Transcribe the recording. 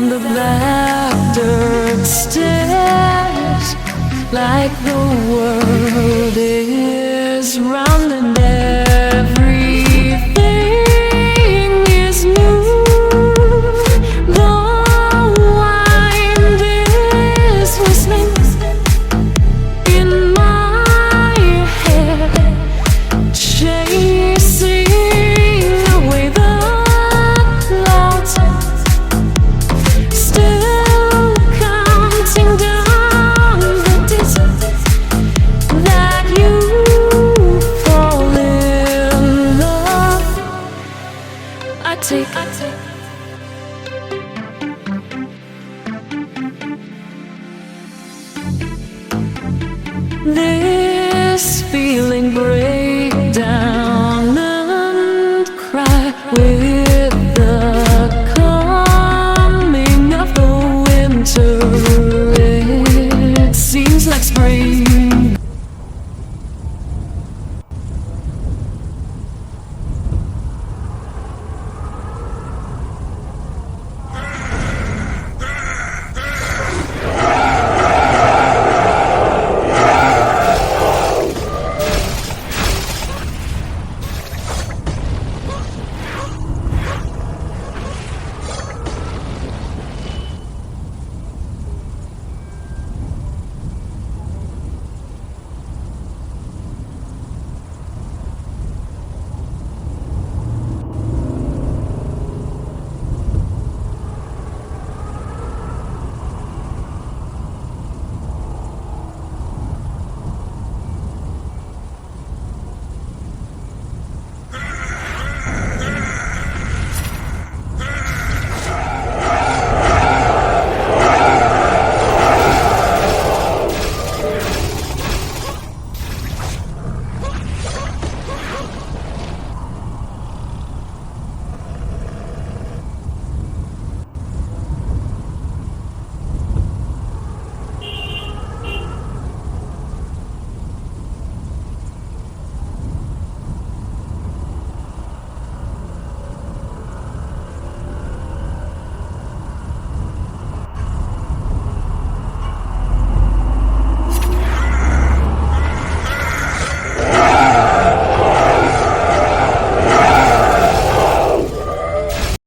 the black dirt stairs, like the world is round and everything is new. The wind is whistling in my head, chasing away the clouds, still counting down the days that you fall in love. I take this feeling breaks